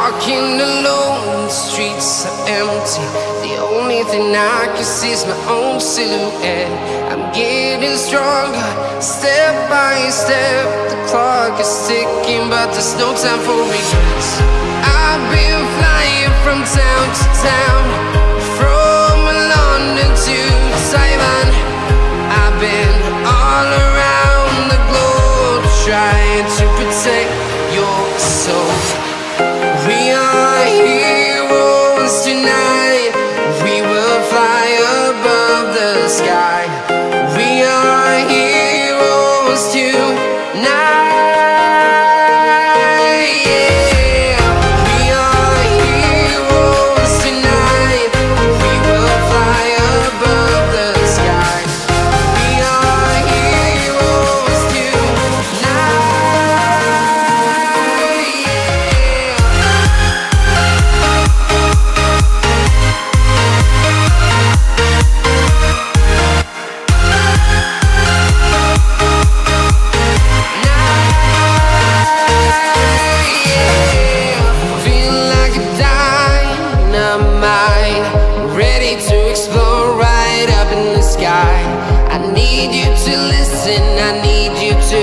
walking alone, the streets are empty. The only thing I can see is my own silhouette. I'm getting stronger, step by step. The clock is ticking, but there's no time for regrets. I've been flying from town to town, from London to Taiwan. I've been all around the globe, trying to protect your soul. We are heroes tonight. We will fly above the sky. We are heroes tonight. Yeah. We are heroes tonight. We will fly above the sky. We are heroes tonight. Ready to explore right up in the sky. I need you to listen, I need you to